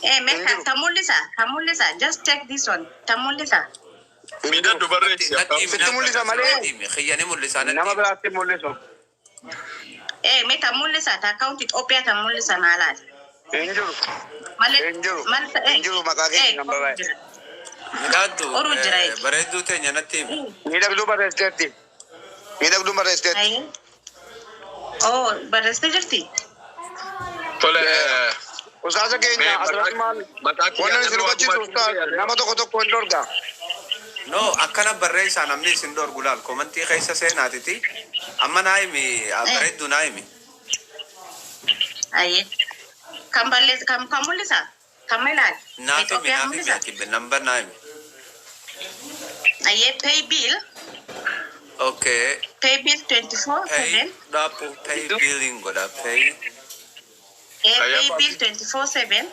Meka tamulisa. Just take this one. Tamulisa. Mida dubarreessi. Mulisa malee. Khiyyani mulisa natti. Nama biraatti mul'isu. Meta mulisa ta account it opia tamulisa nalaat. Injuru. Malee. Injuru maqaa keenya kan babaye. Daaddu Oru jirai. bareedduu teenya natti. Miidhagduu barreessiteetti. Miidhagduu barreessiteetti. Oh, barreessite jirti. Tole. Usaasa keenya asirratti maal? Wannan isin hubachiisu nama tokko hin dorgaa. No, akkana barreessaa namni isin dorgu laal komantii keessa seenaatiti. Amma naayimi bareedduu naayimi. Aye. Kan mulisa. Kan milaal. Naafimi kibbe number naayimi. Aye, pay bill. Okay. Pay bill 24/7. Dapu pay billing goda pay. Pay bill 24/7.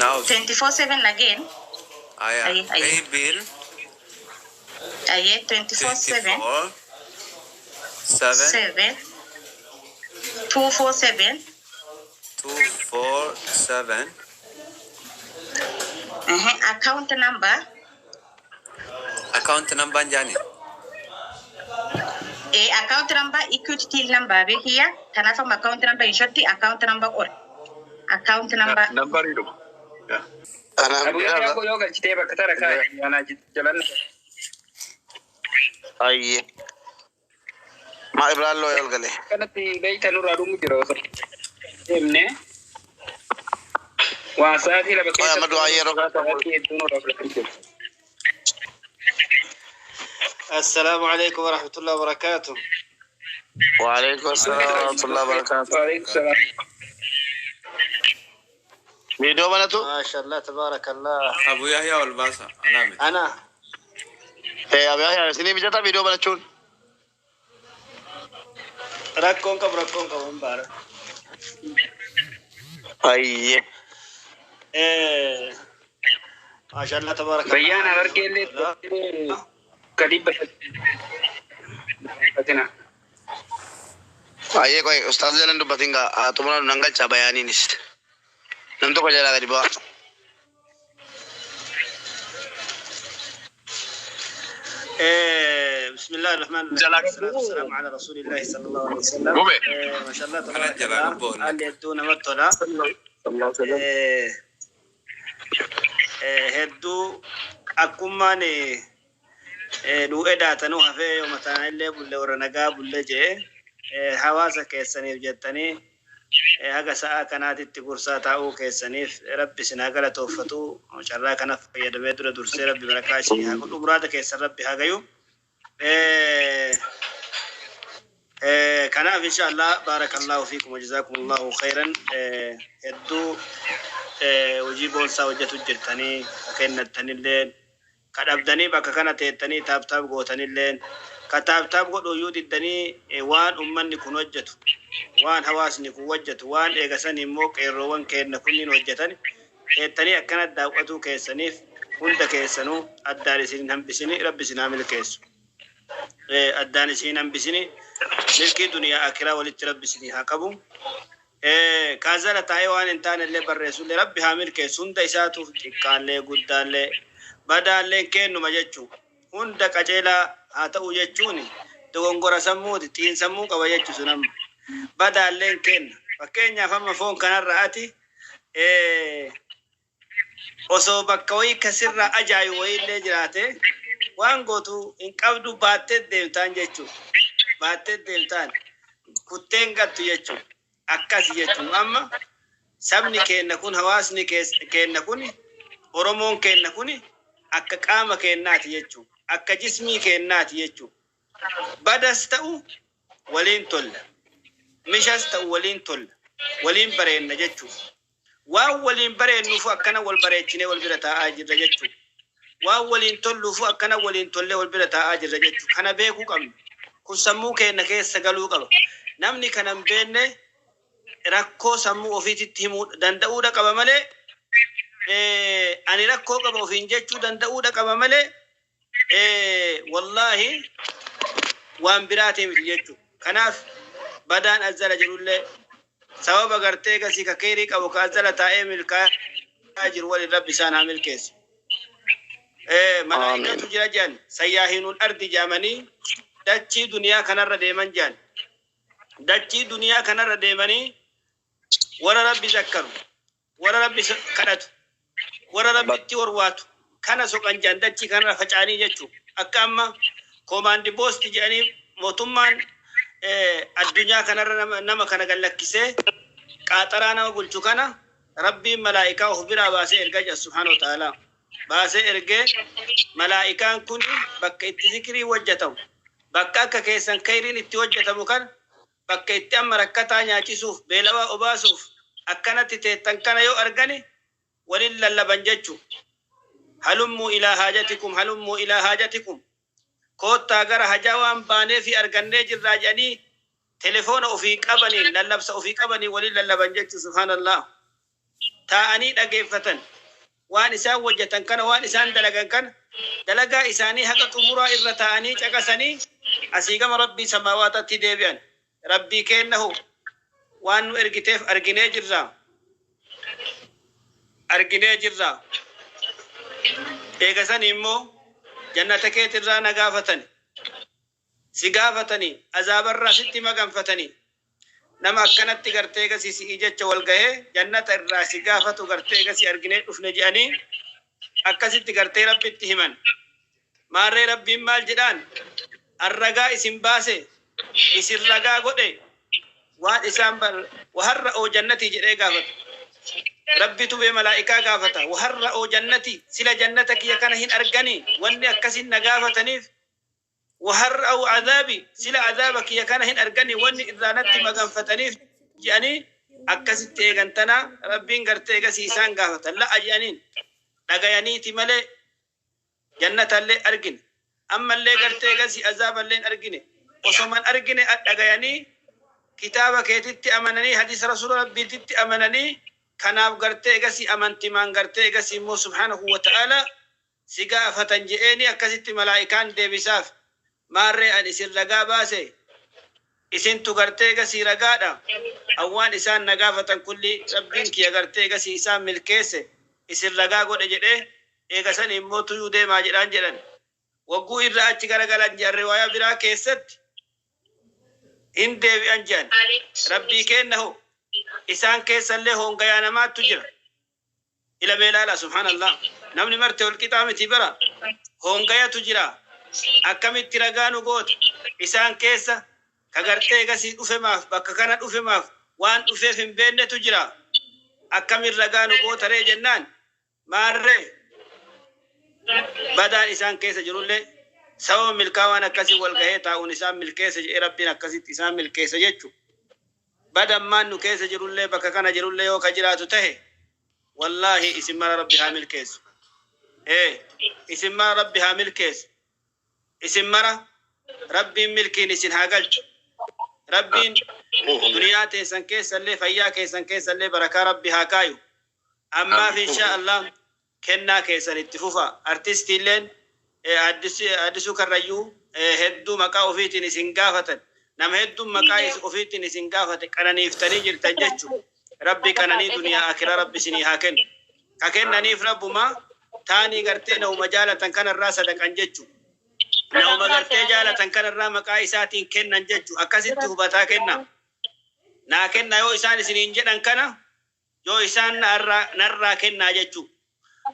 Now 24/7 again. Aye. Pay bill. Aye, 24/7. 7 247. 247. Account number. Account number njani. Account number equity till number be here. Kana from account number inshoti account number or account number. Number itu. Ya. Abu yoga cite ba katara ka yana jalan. Ayye. Ma Ibrahim loyal gale. Kanati gai tanu radu mu jiro. Emne. Wasa ti la ba Ay amadu ayero ka ta. السلام عليكم ورحمة الله وبركاته. وعليكم السلام ورحمة الله وبركاته. وعليكم السلام. فيديو بناتو؟ ما شاء الله تبارك الله. أبو يحيى والباسا أنا إيه أبي يحيى سني بيجتا فيديو بناتشون. ركون مبارك. أيه. ما شاء الله تبارك الله. بيان أركي اللي كديب بتنا. Ayye koi ustaz jalan dubbatin ga tumana nangal cha bayani nis. Nanto ko jala gadi ba. بسم الله الرحمن الرحيم والسلام على رسول الله صلى الله عليه وسلم. ما شاء الله تبارك الله. اللي يدون وطلا. هدو أكماني دو إداتنو هفه يوم تانيلي بوله ورنقا بوله جه حواسا كيسانيف جتاني هاگا ساعة كانت التقرصة تاو كيسانيف ربي سناقل توفتو وشارا كان فيدبه دور درسي ربي بركاشي هاگو نمرادا كيسان ربي هاگيو كان إن شاء الله بارك الله فيكم وجزاكم الله خيرا هدو وجيبون ساوجتو جرتاني كينتاني اللين kadabdani baka kana teetani taab gootani leen ka taab godho yudidani waan ummanni kun hojjetu waan hawaasni kun hojjetu waan eegasan immoo qeerroowwan keenna kunniin hojjetani teetani akkana daawwatu keessaniif hunda keessanuu addaan isin hambisini rabbi isin haa milkeessu addaan isin hambisini milkii duniyaa akiraa walitti rabbi isin haa qabu kaazala taa'ee waan hin taane illee barreessullee rabbi haa milkeessu hunda isaatuuf xiqqaallee guddaallee badalleen kennuma jechuun hunda qajeelaa haa ta'u jechuun dogongora sammuuti xiin sammuu qaba jechuun sunam badalleen kenna fakkeenyaaf amma foon kanarraa ati osoo bakka wayii kasirraa ajaa'ibu wayiillee jiraate waan gootu hin qabdu baattee deemtaan jechuun baattee deemtaan kutteen gattu jechuun akkas jechuun amma sabni keenna kun hawaasni keenna kun oromoon keenna kun akka qaama keennaati jechuun akka jismii keennaati jechuun badas ta'u waliin tolla mishas ta'u waliin tolla waliin bareenna jechuun waan waliin bareennuuf akkana wal bareechinee wal bira taa'aa jirra jechuun waan waliin tolluuf akkana waliin tollee wal bira taa'aa jirra jechuun kana beekuu qabna kun sammuu keenna keessa galuu qaba namni kana hin beekne rakkoo sammuu ofiititti himuu danda'uudha qaba malee ani rakkoo qaba ofiin jechuu danda'uudha qaba malee wallahi waan biraatee miti jechuudha kanaaf badaan azzala jirullee سبب غرتي غسي ككيري كابو كازلا تائم الكاجر ولرب سان عامل كيس ملائكة جرجان سياهين الأرض جامني دچي دنيا كنر ديمن جان دچي دنيا كنر ديمني ورا ربي ذكروا ورا ربي كدت ورا ربي توروات كان سوقان جان دچي كنر فچاني جچو اكاما كوماندي بوست جاني موتمان الدنيا كنر نما كان غلكسه قاطرانا قلچو كان ربي ملائكة خبر باسه ارجع سبحانه وتعالى باسه ارجع ملائكة كن بك ذكري وجتهم بك كيسن خيرين اتوجتهم كان بك اتم ركتا نياچسوف بيلوا اوباسوف اكنت تتنكن يو ارغني ولل لبنجچو هلموا الى حاجتكم كوتا غر حجوان باني في ارغني جراجاني تليفون او في قبني للبس او في قبني ولل لبنجچو سبحان الله تاني دغيفتن وان اسان وجتن كان وان اسان دلغن كان دلغا اساني حق قمرا ارتاني چقسني اسيغم ربي سماوات تديبيان ربي كانه وان ارغتف ارغني جرا ايغسن امو جنتك ترى نغافتني سيغافتني عذاب الراسيت مغنفتني نما كانت غرتيغا سي ايجچ ولغه جنت الراسي غافتو غرتيغا سي ارغني دفن جاني اكاسيت غرتي ربي تهمن ماري ربي مال جدان الرغا اسم باسه اسر رغا غدي وان اسامبل وهر او جنتي جدي غافت ربي تو بملائكه غافتا وهر او جنتي سلا جنتك يكن هين ارغني وني اكاسين نغافتني وهر او عذابي سلا عذابك يكن هين ارغني وني اذانتي مغنفتني جاني اكاسيت ايغنتنا ربين غرتيغا سيسان غافتا لا اجانين دغياني تمله جنت اللي ارغن اما اللي غرتيغا سي عذاب اللي ارغني وسمن ارغني دغياني كتابك يتت امنني حديث رسول ربي تت امنني كناف غرتيغا سي امنتي مان غرتيغا سي مو سبحانه وتعالى سيغا فتنجئني اكاسيت ملائكان ديبساف ماري ان اسر رغا باسي اسن تو غرتيغا سي رغادا اوان اسان نغافتن كل ربين كي غرتيغا سي اسان ملكيسه اسر رغا غود جده ايغسن اموتو يودي ما جدان جدن وغو يرا اچ غرغلان جار روايه برا كيست ان ديبي انجان ربي كانه إسان كيس اللي هون غيانا ما تجرى إلى بلالا سبحان الله نمني مرتو الكتاب تبرا هون غيا تجرى أكمل ترغانو قوت إسان كيس كغرتي غسي أفماف بككنا أفماف وان أففم بين تجرى أكمل رغانو قوت ري جنان ماري بدان إسان كيس جرولي سوى ملكاوانا كسي والغيه تاون إسان ملكيس ربنا كسي إسان ملكيس جيتشو بدل ما انه كيس جرولي بك كان جرولي يو كجراتو تهي والله اسم ربي حامل كيس اسم ربي حامل كيس اسم ربي ملكي نسين هاقلت ربي دنيا تيسن كيس اللي فيا كيسن كيس اللي بركة ربي هاكايو اما في ان شاء الله كنا كيسن اتفوفا ارتستي اللين ادسو كريو هدو مقاو فيتي نسين قافتن نما هدوم مقايس اوفيتي نسين غافته قناني فتني جرت جچو ربي قناني دنيا اخره ربي سني هاكن ككن نيف ربما تاني غرتي نو مجاله تنكن الراس دكن جچو نو مغرتي جاله تنكن الرا مقايساتين كنن جچو اكاسيت هبتا كننا نا كننا يو اسان سنين جدن كنا يو اسان نرا كننا جچو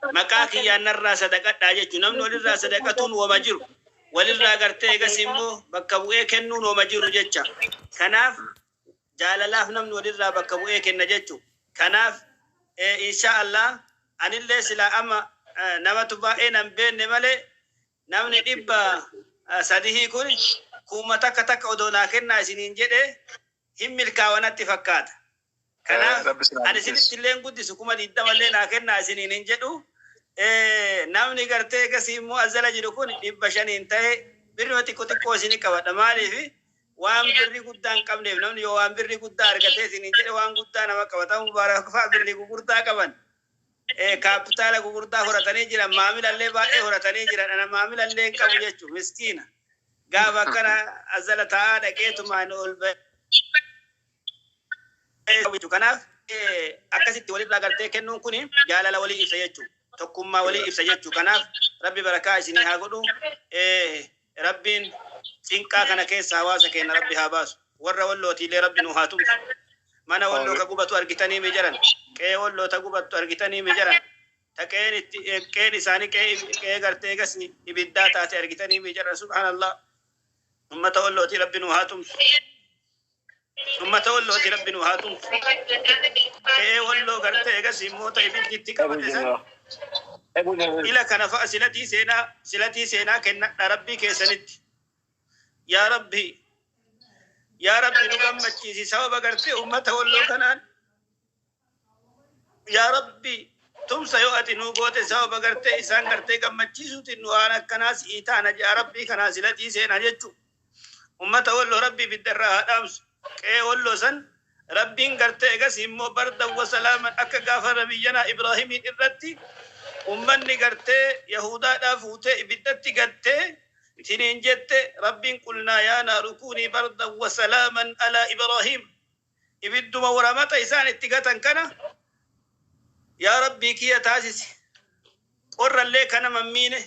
مقاكي يا نرا صدقه جچو نمنو للرا صدقتون ومجر ولله غرتي غسيمو بكبوئه كنون ومجر جچا كناف جاللاف نمن ولله بكبوئه كن جچو كناف ان شاء الله ان الله سلا اما نمتبا ان بين مله نمن دبا سديه كون كومتا كتك ودونا كنا سنين جده هم ملكاونا تفكات كناف ان سنت لين قدس كوما دي دملنا كنا سنين جدو namni gartee gasiimmoo azala jiru kun 500 ta'e birri xiqqoo isin qabadha maaliif waan birri guddaa hin qabneef namni yoo waan birri guddaa argatee isin jedhe waan guddaa nama qabata mubaarak faa birri gurgurtaa qaban kaapitaala gurgurtaa horatanii jiran maamilallee baay'ee horatanii jiran ana maamilallee hin qabu jechuun miskiina gaafa kana azala taa'aa dhaqeetumaan ol ba'e kanaaf akkasitti walirraa gartee kennuun kun jaalala walii ibsa jechuu tokkummaa walii ibsa jechuu kanaaf rabbi barakaa isinii haa godhu rabbiin cinqaa kana keessa hawaasa keenya rabbi haa baasu warra wallootiilee rabbi nu haa tumsu mana walloo ka gubatu argitanii mi jiran qe'ee walloo ta gubatu argitanii mi jiran ta qe'een isaanii qe'ee gartee gas ibiddaa taate argitanii mi jiran subhaanallah ummata wallooti rabbi nu haa tumsu ummata wallooti rabbi nu haa tumsu qe'ee walloo gartee gas immoo ta ibidditti qabate san ila kana fa'a silatii seenaa kennadha rabbii keessanitti yaa rabbi nu gammachiisi sababa gartee ummata walloo kanaan yaa rabbi tumsa yoo ati nu goote sababa gartee isaan gartee gammachiisuutiin nu waan akkanaas itaana yaa rabbii kanaa silatii seenaa jechuu ummata walloo rabbii biddarraa haa dhaamsu qe'ee walloo san rabbiin gartee egas immoo bardan wa salaaman akka gaafa nabiyyanaa Ibraahimiin irratti ummanni gartee Yahudaadhaa fuutee ibiddatti gattee itiniin jette rabbiin qulnaa yaa naaru kuunii bardan wa salaaman alaa Ibraahim ibidduma waramata isaan itti gatan kana yaa rabbii kiyya taasisi qorrallee kana mammiine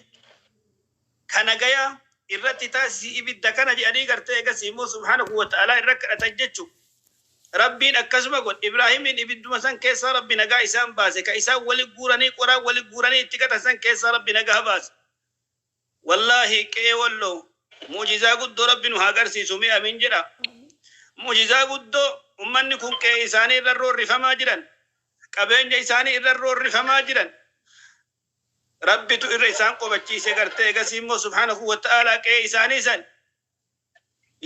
kana gayaa irratti taasisi ibidda kana jedhanii gartee egas immoo subhaanahu wa ta'aalaa irra kadhatan jechuu rabbiin akkasuma godhe Ibraahimiin ibidduma san keessa rabbi nagaa isaan baase ka isaan wali guuranii qoraan wali guuranii itti gatan san keessa rabbi nagaa baase wallahi qe'ee walloo muujizaa guddoo rabbi nu haa agarsiisu mi amin jedha muujizaa guddoo ummanni kun qe'ee isaanii irra roorrifamaa jiran qabeenya isaanii irra roorrifamaa jiran rabbitu irra isaan qobachiise gartee egas immoo subhaanahu wa ta'aalaa qe'ee isaanii san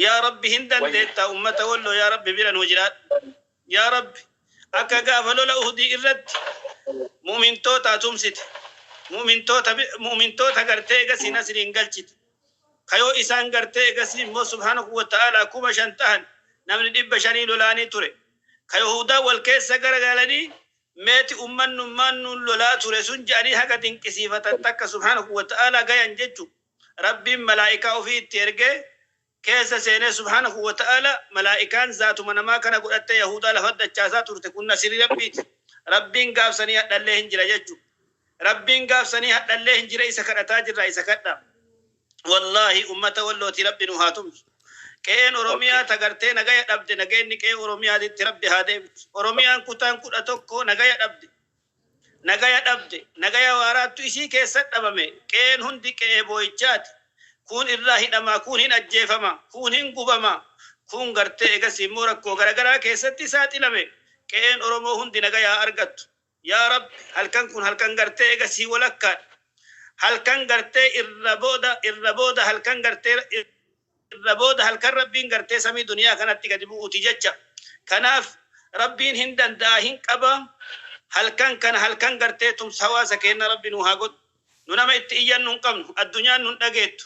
yaa rabbi hin dandeetta ummata walloo yaa rabbi bira nu jiraadhu yaa rabbi akka gaafa lola Uhudii irratti mu'mintoota tumsite mu'mintoota gartee egas nasriin galchite kayoo isaan gartee egas immoo subhaanahu wa ta'aalaa 5,000 tahan namni 500 lolaanii ture ka Yahudaa wal keessa garagalanii meeti ummannummaan nun lolaa ture sun jedhanii haga dinqisiifatan takka subhaanahu wa ta'aalaa gayan jechuu rabbiin malaa'ikaa ofii itti ergee keessa seenee subhaanahu wa ta'aalaa malaa'ikaan zaatuma namaa kana godhattee Yahudaa lafa dachaasaa turte kun nasrii rabbiiti rabbiin gaafsanii hadhallee hin jira jechuu rabbiin gaafsanii hadhallee hin jira isa kadhataa jirra isa kadha wallahi ummata wallooti rabbi nu haa tumsu qe'een oromiyaa tagartee nagaya dhabde nageenni qe'ee oromiyaatitti rabbi haa deebisu oromiyaan kutaan 11 nagaya dhabde nagaya waaraattu isii keessa dhabame qe'een hundi qe'ee boo'ichaati kun irraa hidhamaa kun hin ajjeefamaa kun hin gubamaa kun gartee egas immoo rakkoo garagaraa keessatti saaxilame qe'een oromoo hundi nagayaa argattu yaa rabbi halkan kun halkan gartee egasii walakkaadha halkan gartee irra booda halkan gartee irra booda halkan rabbiin gartee samii duniyaa kanatti gadi bu'uuti jecha kanaaf rabbiin hin danda'a hin qaba halkan kana halkan gartee tumsa hawaasa keenya rabbi nu haa godhu nu nama itti iyyannu hin qabnu addunyaan nun dhageettu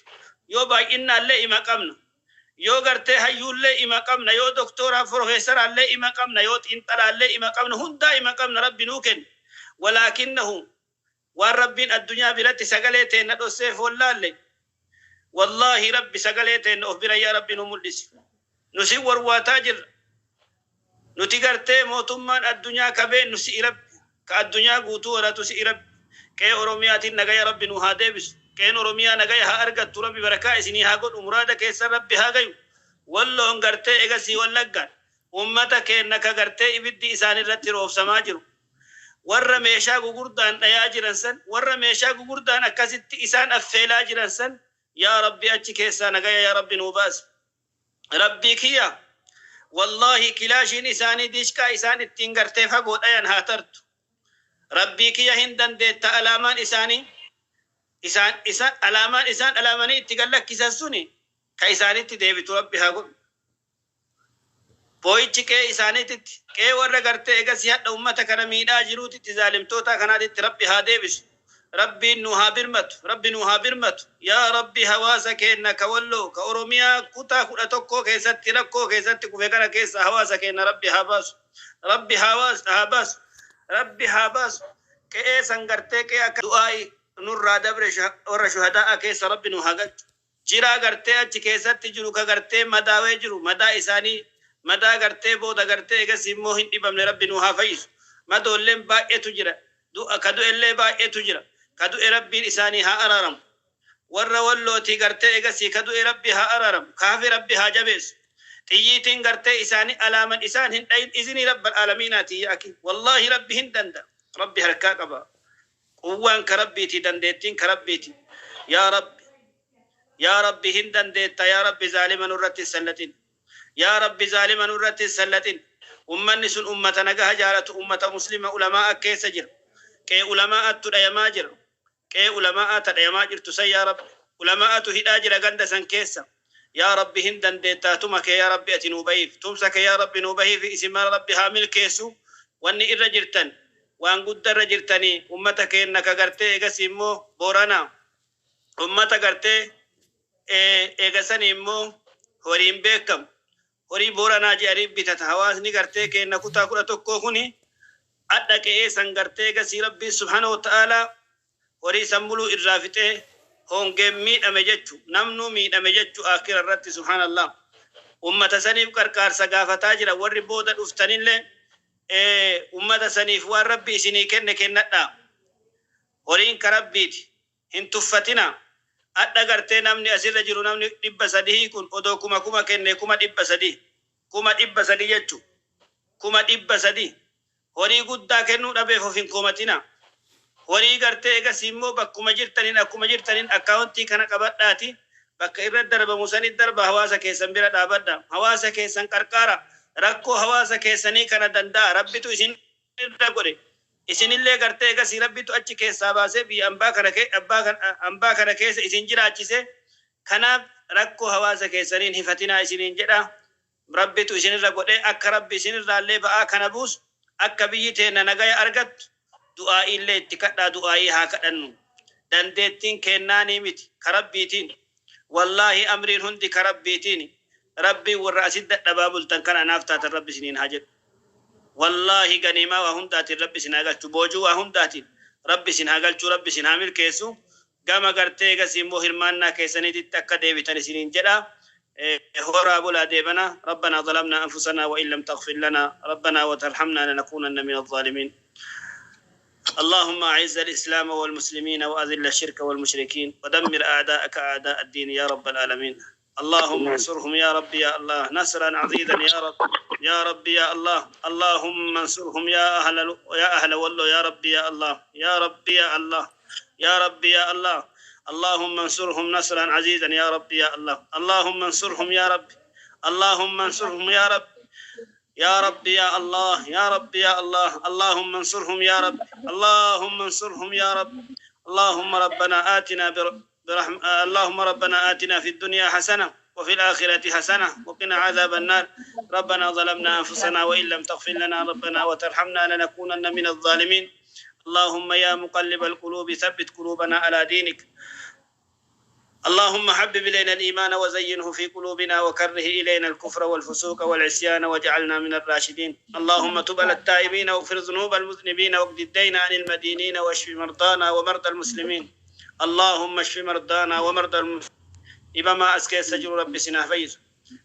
yoo baay'innaallee ima qabna yoo gartee hayyuullee ima qabna yoo doktoraa profeesaraallee ima qabna yoo xiinxalaallee ima qabna hundaa ima qabna rabbi nuu kenna walaakinnahu waan rabbiin addunyaa biratti sagalee teenna dhosseef wallaalle wallahi rabbi sagalee teenna of bira yaa rabbi nu mul'isi nusi warwaataa jirra nuti gartee mootummaan addunyaa kabeen nu si'i rabbi ka addunyaa guutuu horatu si'i rabbi qe'ee oromiyaatiin nagaya rabbi nu haa deebisu qe'een oromiyaa nagaya haa argattu rabbi barakaa isinii haa godhu muraada keessa rabbi haa gayu walloon gartee egasii wallaggaan ummata keenna ka gartee ibiddi isaan irratti roobsamaa jiru warra meeshaa gugurdaan dhayaa jiran san warra meeshaa gugurdaan akkasitti isaan affeelaa jiran san yaa rabbi achi keessaa nagaya yaa rabbi nuu baasi rabbii kiyya wallahi kilaashiin isaanii dishqaa isaan ittiin gartee fagoo dhayan haa tartu rabbii kiyya hin dandeetta alaamaan isaanii alaamaan isaan alaamanii itti gallakkisan suni ka isaanitti deebitu rabbi haa godhu boo'ichi qe'ee isaaniititti qe'ee warra gartee egasii hadha ummata kana miidhaa jiruutitti zaalimtoota kanaatitti rabbi haa deebisu rabbiin nu haa birmatu rabbi nu haa birmatu yaa rabbi hawaasa keenna ka walloo ka oromiyaa kutaa 11 keessatti rakkoo keessatti kufe kana keessa hawaasa keenna rabbi haa baasu rabbi haa baasu rabbi haa baasu qe'ee san gartee qe'ee akka du'aa'i nurraa dabre warra shuhadaa keessa rabbi nu haa galchu jiraa gartee achi keessatti jiru ka gartee madaawee jiru madaa isaanii مدى غرتي بودا غرتي غسيمو هندي بمن ربي نوها فيس مدو اللي باقي تجرى كدو اللي باقي تجرى كدو ربي إساني ها أرارم ورّا واللو تي غرتي غسي كدو ربي ها أرارم كافي ربي ها جبس تيجين غرتي إساني ألاما إسان هندين إذن رب العالمين تيجي والله ربي هندندا ربي هركاك أبا قوان كربيتي دندتين كربيتي يا ربي هندن ديتا يا ربي ظالما نرت السلتين يا ربي ظالما نرت السلتين أمني سن أمة نجاه جارت أمة مسلمة علماء كيس جر كي علماء تدايما جر كي علماء تدايما جر تسي يا رب علماء تهدا جر غند سن كيسا يا ربي هندن ديتا تمك يا ربي أتنوبيف تمسك يا ربي نوبيه في اسم ربي حامل كيسو واني إرجرتن وان قد رجرتني أمتك إنك غرتي غسيمو بورانا أمتا غرتي إيغساني إمو هورين بيكم هوري بورانا جاري بيتت حواسني غرتي كي نكوتا كورا توكو خوني أدك إيسان غرتي غسي ربي سبحانه وتعالى هوري سنبولو إرافته هونغي ميد أمججو نمنو ميد أمججو آخر الرد سبحان الله أمتا سنيف كركار سقافة تاجرة وري بودا افتنين لي أمتا سنيف وربي سني كنة هورين كربيتي هن تفتنا أدى غرتي نمني أسير جرو نمني دب سديه كن أدو كما كنة كما دب سدي يجو كما دب سدي هوري قد كنو ربي فين كومتنا هوري غرتي غسيمو بكما جرتنين أكاونتي كان كبداتي بك إرد درب موساني درب حواسا كيسان بيرا دابدا حواسا كيسان كركارا ركو حواسا كيساني كان دندا ربي تو إسين رغوري إسين اللي غرتي غسي ربي تو أچي كيسا باسي بي أمبا كان كيس إسين جرا أچيسي كان ركو حواسا كيسانين هفتنا إسين جرا ربي تو إسين رغوري أكا ربي إسين رالي بآ كان بوس أكا بيتين نغايا أرغت دعائي اللي اتكتا دعائي هاكدن دندتين كناني ميت كربيتين والله أمرين هندي كربيتين ربي والرأسد دبابل تنكنا نافتات الرب سنين هاجر والله غنيمة وهندات الرب سناغل تبوجو وهندات رب سناغل رب سنامل كيسو قام قرتي قسيمو هرماننا كيساني تتكا ديبتان سنين جدا هورا بولا ديبنا ربنا ظلمنا أنفسنا وإن لم تغفر لنا ربنا وترحمنا لنكونن من الظالمين اللهم أعز الإسلام والمسلمين وأذل الشرك والمشركين ودمر أعداءك أعداء الدين يا رب العالمين اللهم انصرهم يا رب يا الله نصرا عزيزا يا رب يا الله اللهم انصرهم يا أهل والله يا رب يا الله يا رب يا الله يا رب يا الله اللهم انصرهم نصرا عزيزا يا رب يا الله اللهم انصرهم يا رب اللهم انصرهم يا رب يا رب يا الله يا رب يا الله اللهم انصرهم يا رب اللهم انصرهم يا رب اللهم ربنا آتنا اللهم ربنا آتنا في الدنيا حسنة وفي الآخرة حسنة وقنا عذاب النار ربنا ظلمنا أنفسنا وإن لم تغفر لنا ربنا وترحمنا لنكونن من الظالمين اللهم يا مقلب القلوب ثبت قلوبنا على دينك اللهم حبب إلينا الإيمان وزينه في قلوبنا وكره إلينا الكفر والفسوق والعصيان واجعلنا من الراشدين اللهم تب على التائبين واغفر ذنوب المذنبين واقض الدين عن المدينين واشف مرضانا ومرضى المسلمين اللهم اشف مرضانا ومرضى المسلمين إبما أسكي سجر رب سنا فيز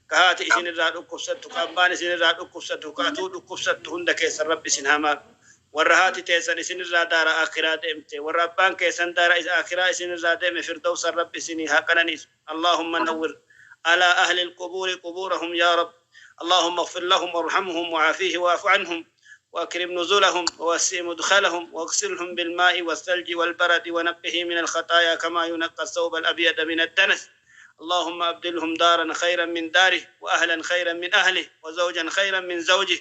كهات إسن الراد أكفست كأبان إسن الراد أكفست كأتود أكفست هندك يسر رب سنهما ورهات تيسن إسن الراد دار آخرات إمتي وربان كيسن دار آخرات إسن الراد إم فردوس رب سني هكذا اللهم نور على أهل القبور قبورهم يا رب اللهم اغفر لهم وارحمهم وعافيه واعف عنهم وأكرم نزولهم ووسع مدخلهم واغسلهم بالماء والثلج والبرد ونقه من الخطايا كما ينقى الثوب الأبيض من الدنس اللهم أبدلهم دارا خيرا من داره وأهلا خيرا من أهله وزوجا خيرا من زوجه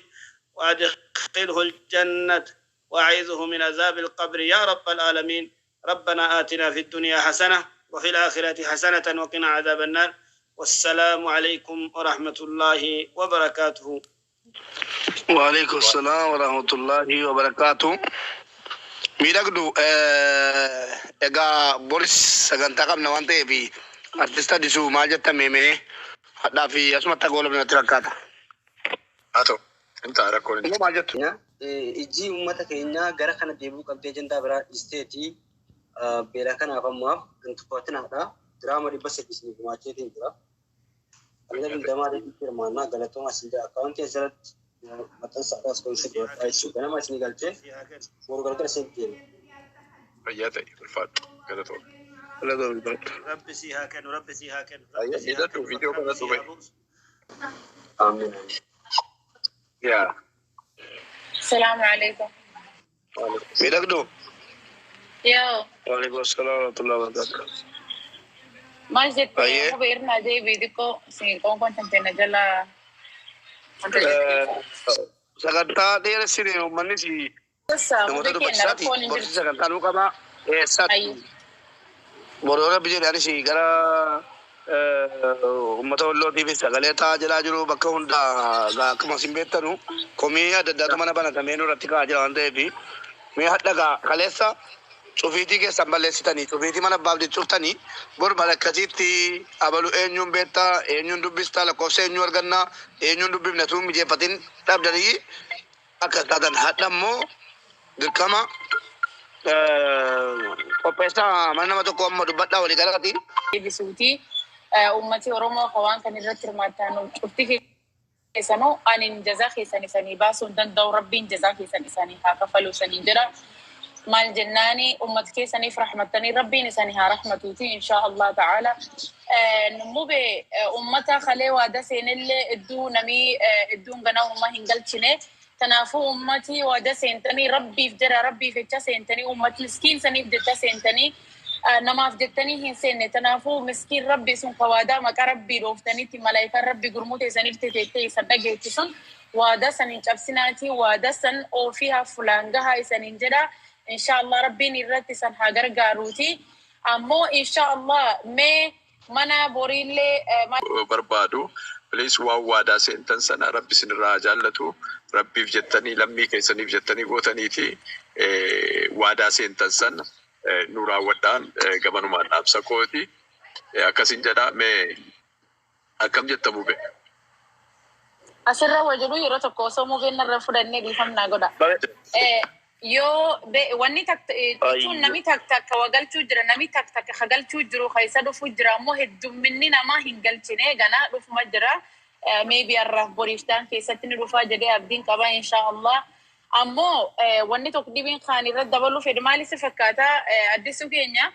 وأدخله الجنة وأعيذه من عذاب القبر يا رب العالمين ربنا آتنا في الدنيا حسنة وفي الآخرة حسنة وقنا عذاب النار والسلام عليكم ورحمة الله وبركاته. وعليكم السلام ورحمة الله وبركاته. ميداكدو إيجا بوريس سجنتاكم نوانتي في artista di su maljata meme hada fi asma tagol bin trakata ato انت arakoon no maljatu iji ummata keenya gara kana deebi'uu qabdee jendaa biraa isteetii beela kanaaf ammaaf gantufaatinaadha diraama 800 gumaacheetiin jira أنا بالدمار يصير معنا قالتهم أسيد أكاونت يزرد مثلا سأقاس كل شيء أيشو أنا ما أسني قلت ورقة سنتين فياتي الفات كذا طول لا دول ربي سيها كن ربي سيها كن أيه إذا تو فيديو كذا طول آمين يا السلام عليكم. ميلك دو يو وعليكم السلام ورحمة الله وبركاته ما جت أيه. مو بيرنا دي فيديو سيكون كنت نجلا sagantaa dheeressine uummannis بس مو namoota بكي dubbachisaati نرفون borsi نجل sagantaa nuu qaba eessatti أي boroora bijeedhaanis gara uummata wallootiifis sagalee ta'aa jalaa jiru bakka hundaa akkuma isin beektanu komii adda addaatu mana banatamee nurratti ka'aa jira waan ta'eef mee hadhagaa kaleessa cufiitii keessan balleessitanii cufiitii mana abbaaf jechuuftanii bor malakkasiitti abalu eenyuun beektaa eenyuun dubbistaa lakkoofsa eenyuu argannaa eenyuun dubbifnatu mijeeffatiin dhabdanii akka taatan hadhammoo dirqama qopheessaa mana nama tokko amma dubbadhaa walii galaatiin بسوتي أمتي أروما خوان كان الرتر ما تانو شفتي كيسانو أن جزاء كيساني ساني باسو دن دو ربي جزاء كيساني ساني هاكا فلو ساني جرا مال جناني أمت كيساني فرحمتني ربي نساني ها رحمتوتي إن شاء الله تعالى نمو بي أمتا خلي وادا سين اللي ادو نمي ادو نغنا أمه هنگل تنافو أمتي وادا سينتني ربي فجرا ربي فجا سينتني أمت مسكين ساني فجتا سينتني نماف جتني هنسين تنافو مسكين ربي سن قوادا مكا ربي روفتني تي ملايكا ربي قرموتي سنير تتيتي صدقيتي سن وادا سنين جبسناتي وادا سن او فيها فلانجها سنين جدا إن شاء الله ربي نرتي سن هاجر قاروتي أمو إن شاء الله منا بوريلي بربادو بليس وادا سنتن سنة ربي سن راجالتو ربي فجتني لمي كيسني فجتني قوتنيتي وادا سنتن سنة نورا ودان gabanumaan dhaabsa kooti akkasin jedha mee akkam jettamu be asirra wajulu yeroo tokko osoo mubeen irra fudhannee dhiifamnaa godha yoo wanni jechuun nami takka wagalchuu jira nami takka hagalchuu jiru keessa dhufuu jira ammoo heddumminni namaa hin galchine ganaa dhufuma jira maybe arraaf boriiftaan keessatti ni dhufaa jedhee abdiin qaba insha Allah ammoo wanni tokko dhibiin kaan irratti dabaluu fedhe maaliif fakkaata addisu keenya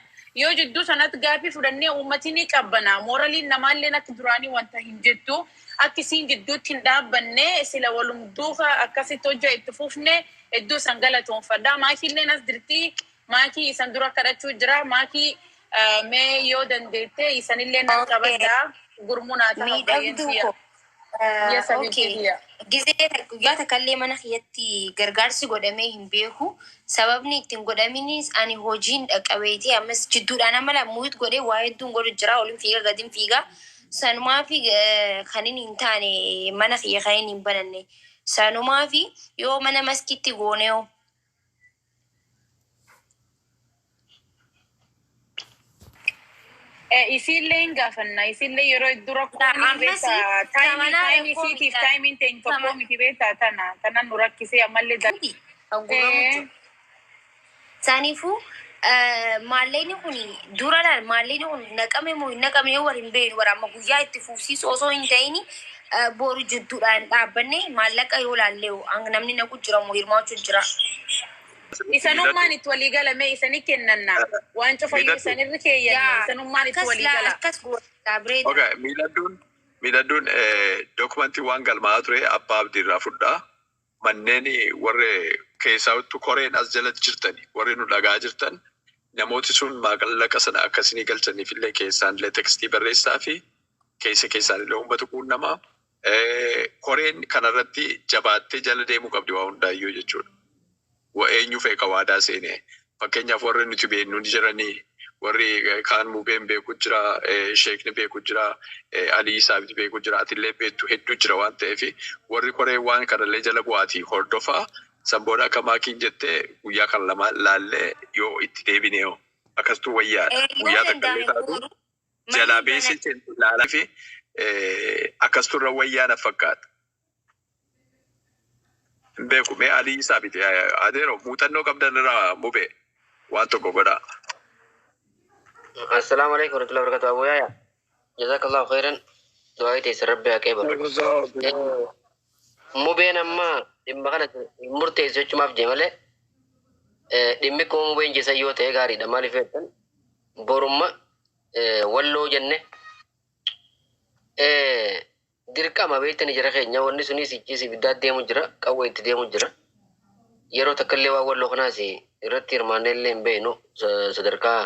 yoo jidduu sanatti gaaffii fudhannee uummatii ni qabbana mooraliin namaallee akka duraanii wanta hin jettu akkisiin jidduutti hin dhaabbanne sila walum duuka akkasitti hojja itti fufne iddoo san galatoonfadha maakiillee nas dirtii maakii isan dura kadhachuu jira maakii mee yoo dandeette isanillee nan qabadha gurmunaa ta'a baay'eensiya. Okay. Guyyaa takkallee mana kiyyatti gargaarsi godhamee hin beeku. Sababni ittiin godhaminis ani hojiin dhaqqabeetii ammas jidduudhaan amma lammuut godhee waa hedduun godhu jira. Oliin fiiga gadiin fiiga. Sanumaa fi kan inni hin taane mana kiyya kan inni hin bananne. Sanumaa fi yoo mana maskiitti goonee isillee gaafanna isillee yeroo dura kooni beeta taayimii isiitiif taayimiin ta'in tokko miti beeta tana nu rakkisee ammallee daldii saaniifuu maalleen kun duradhaan maalleen kun naqame moo hin naqamne war hin beenu war amma guyyaa itti fufsiisu osoo hin ta'in boru jidduudhaan dhaabbanne maallaqa yoo laallee namni naqu jira moo hirmaachuu jira. isanummaan itti walii galame isani kennanna waan cufayyuu isanirri keeyyanne isanummaan itti walii gala. Okay, miidhagduun dokumentii waan galmaa ture abbaa abdiirraa fudhaa manneen warri keessaawattu koreen as jala jirtani warri nu dhagaa jirtan namooti sun maallaqa sana akkasinii galchaniif illee keessaan illee tekstii barreessaa fi keessaan illee uummata quunnamaa koreen kanarratti jabaattee jala deemuu qabdi waa hundaayyuu jechuudha. Eenyu feeka waadaa seene fakkeenyaaf warri nuti beeknu ni jiranii warri kaan mubeen beeku jira sheekni beeku jira alii isaabiti beeku jira atillee beektu hedduu jira waan ta'eef warri koree waan kanallee jala bu'aatii hordofaa sanboodha akka maakiin jettee guyyaa kan lama laallee yoo itti deebinee akkastuu wayyaadha guyyaa takkallee taatu jalaa beesee laalaa fi akkasturra wayyaana fakkaata. Beeku mee alii isaa biti adeero muuxannoo qabdan irraa mube waan tokko godha. Assalamu alaikum warahmatullahi wabarakatuh. Abu Yaya, jazakallahu khairan. دعايتي سرب يا كيبا مو بين أما إما كانت مرتي سوتش ما في جمله دمي كوم وين جسيو تيجاري دمالي فتن بورما واللو جنة dirqa ma beektan jira keenya wanni sunis ijjisi biddaa deemu jira qawwee itti deemu jira yeroo takkallee waa walloo kanaas irratti hirmaannee illee hin beeknu sadarkaa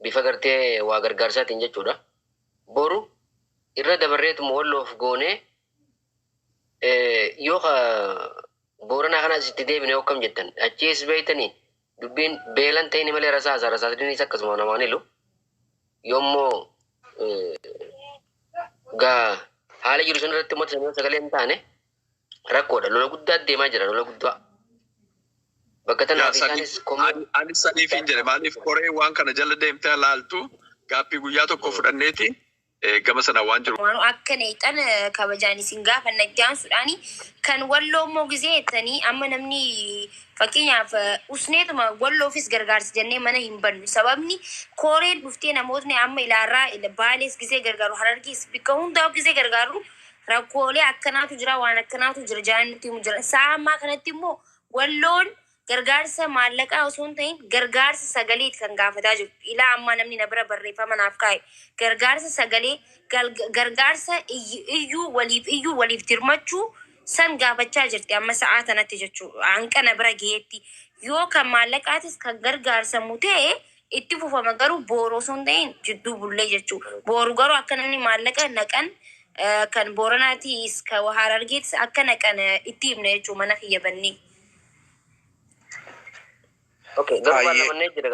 bifa gartee waa gargaarsaatiin jechuudha boru irra dabarreetuma walloof goonee yoo booranaa kanaas itti deebine hokkam jettan achiis beektanii dubbiin beelan ta'ini malee rasaasdiinis akkasuma namaan ilu yoommoo gaa haala jiru sun irratti immoo tajaajila sagalee hin taane rakkoodha lola guddaa deemaa jira lola guddaa bakka tanaaf isaanis ani saniifin jedhe maaliif koree waan kana jala deemtee laaltu gaaffii guyyaa tokko fudhanneeti gama sana waan jiru. Waan akka neexan kabajaan isin gaafa naggaan suudhaani kan walloo immoo gizeetanii amma namni fakkeenyaaf usneetuma walloofis gargaarsi jennee mana hin bannu sababni kooreen dhuftee namootni amma ilaarraa baalees gizee gargaaru harargees bikka hundaa gizee gargaaru rakkoolee akkanaatu jira waan akkanaatu jira jaannutti himu jira sa'a ammaa kanatti immoo walloon gargaarsa maallaqaa osoo hin ta'in gargaarsa sagaleeti kan gaafataa jiru ilaa ammaa namni na bira barreeffama naaf kaa'e gargaarsa sagalee gargaarsa iyyuu waliif dirmachuu san gaafachaa jirti amma sa'aa tanatti jechuudha hanqana bira geetti yoo kan maallaqaatis kan gargaarsamu ta'e itti fufama garuu booroo osoo hin ta'in jidduu bullee jechuudha booru garuu akka namni maallaqa naqan kan booranaatis kan harargeetis akka naqan itti himna jechuudha mana kiyyabannee. Okay, galgala jira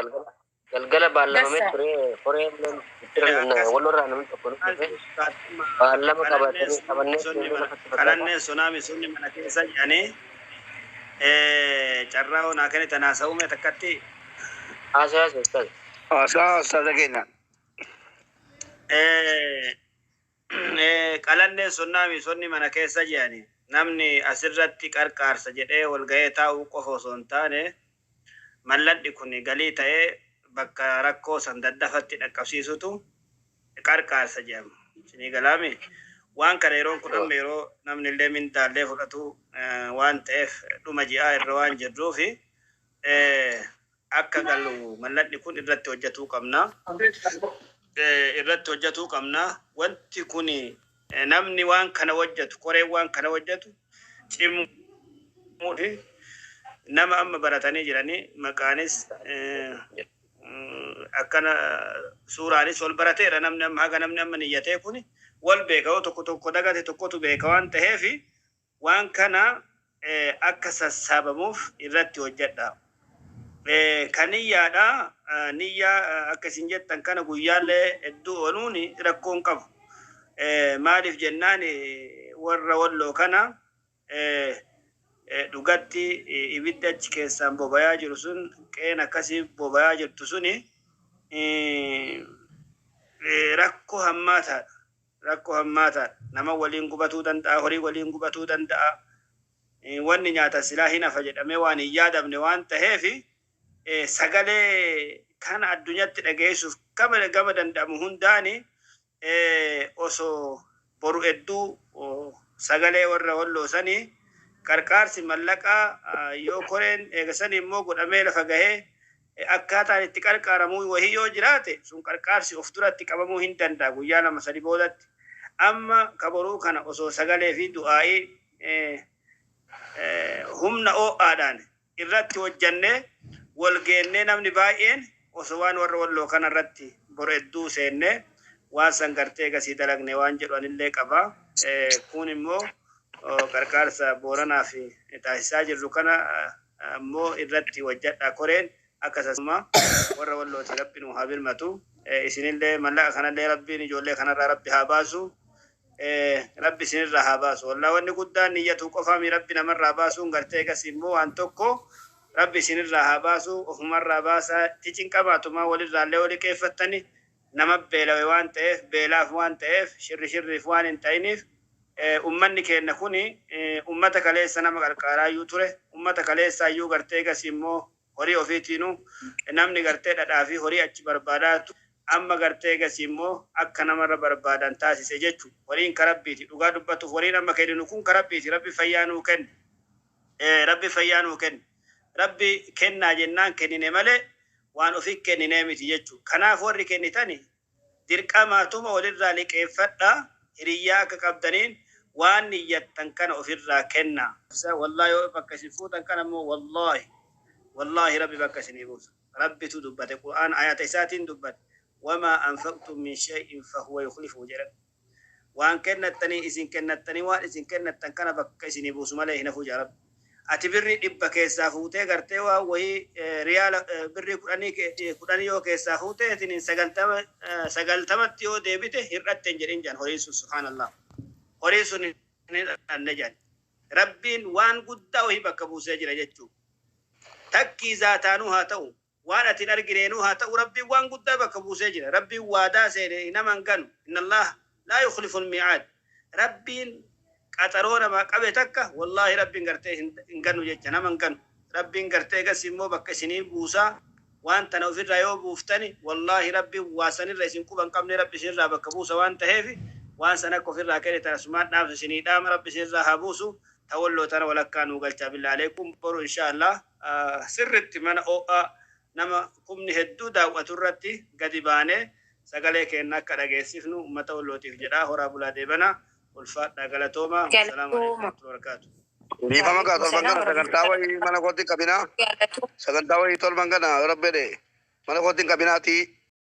galgala baalama ture koree walorraa namni tokko baalama qabanne tsunami sunni mana keessa jedhanii carraa onaa kan itti haasa'ume takkatti Ustaza keenya. Qalanne tsunami sunni mana keessa jedhanii namni asirratti qarqaarsa jedhee wal ga'ee taa'uu qofa osoo hin taane malladhi kun galii ta'ee bakka rakkoo san daddafatti dhaqqabsiisutu qarqaarsa jedhama. Isinii galaami waan kana yeroon kun amma yeroo namni illee mintaallee fudhatu waan ta'eef dhuma ji'aa irra waan jirruufi akka galu malladhi kun irratti hojjetuu qabna. Irratti hojjetuu qabna. Wanti kun namni waan kana hojjetu koreen waan kana hojjetu cimuufi nama amma baratanii jiranii maqaanis akkana suuraanis wal barateera namni amma haga namni amma niyyatee kun wal beeka tokko dagate tokkotu beeka waan ta'eef waan kana akka sassaabamuuf irratti hojjedha. Kaniyyaadha niyyaa akkasiin jettan kana guyyaallee hedduu oonuun rakkoon qabu. Maaliif jennaan warra walloo kana dhugatti ibidda achi keessaan bobayaa jiru sun qeen akkasii bobayaa jirtu suni rakkoo hammaataadha. Rakkoo hammaataadha. Nama waliin gubatuu danda'a, horii waliin gubatuu danda'a. Wanni nyaata silaa hin hafa jedhamee waan hin yaadamne waan ta'eef sagalee kana addunyaatti dhageessuuf gama danda'amu hundaani osoo boru hedduu sagalee warra walloo sanii qarqaarsi mallaqaa yoo koreen eegasan immoo godhamee lafa gahee akkaataan itti qarqaaramuu wahii yoo jiraate sun qarqaarsi of duratti qabamuu hin danda'a guyyaa lama sadi boodatti amma kaboruu kana osoo sagalee fi du'aa'ii humna oo'aadhaan irratti hojjannee wal geennee namni baay'een osoo waan warra walloo kana irratti boru hedduu seennee waan san gartee gasii dalagne waan jedhanillee qaba kun immoo qarqaarsa booranaa fi taasisaa jirru kana ammoo irratti hojjedha koreen akkasuma warra wallooti rabbi nu haa birmatu isinillee mallaqa kanallee rabbiin ijoollee kanarraa rabbi haa baasu rabbi isinirraa haa baasu wallaa wanni guddaan niyyatu qofaami rabbi namarraa baasuun gartee gas immoo waan tokko rabbi isinirraa haa baasu ofumarraa baasaa ticin qabaatumaa walirraallee wali qeeffattani nama beelawe waan ta'eef beelaaf waan ta'eef shirriif waan hin ta'iniif ummanni keenya kuni ummata kaleessa nama qarqaaraayyuu ture ummata kaleessaayyuu gartee gas immoo horii ofiitiinu namni gartee dhadhaa fi horii achi barbaadaatu amma gartee gasiimmoo akka namarra barbaadan taasise jechuudha. Waliin karabbiiti dhugaa dubbatuuf waliin amma kennu kun karabbiiti rabbi fayyaa nuu kenna. Rabbi fayyaa nuu kenna. Rabbi kennaa jennaan kennine malee waan ofii kenninee miti jechuudha. Kanaaf warri kennitani dirqamaatuma walirraa liqeeffadhaa hiriyyaa akka qabdaniin waan niyyattan kana ofirraa kennaa. Wallaahi yoo bakka isin fuutan kana immoo wallaahi rabbi bakka isinii buusa. Rabbitu dubbate Qur'aan ayata isaatiin dubbate. وما أنفقتم من شيء فهو يخلفه جرب وان كنتني إذن كنتني وان إذن كنتن كان بك إذن بوس ملئ هنا فجرب أتبري إبا كيسافوته غرتوا وهي ريال بري كراني يو كيسافوته تنين سجلتمت يو ديبته هرت تنجرين جان هريسو سبحان الله هريسو النجان ربين وان قد وهي بك بوسه جرجتو تكي ذاتانو هاتو وانا تنرجرينو هاتا ربي وان قد بك بوسجر ربي وادا سير انما كانوا ان الله لا يخلف الميعاد ربي قطرونا ما قبتك والله ربي غرتي ان كانوا يجنا من كانوا ربي غرتي قسمو بك سنين بوسا وان تنوفر رايو بوفتني والله ربي واسن الرئيسين كوبن قمني ربي سر بك بوسا وان تهفي وان سنكو في راكره ترسمات نفس سنين دام ربي سر هابوسو تولوا ترى ولا كانوا قلت بالله عليكم برو ان شاء الله سرت من او nama kumni hedduu daawwatu irratti gadi baane sagalee keenya akka dhageessifnu uummata wallootiif jedha horaa bulaa deebana ulfaadha galatooma salaamu alaykum wa barakatuh Bifama ka tol bangana sagantaa wayii mana kootiin qabinaa sagantaa wayii tol bangana rabbede mana kootiin qabinaati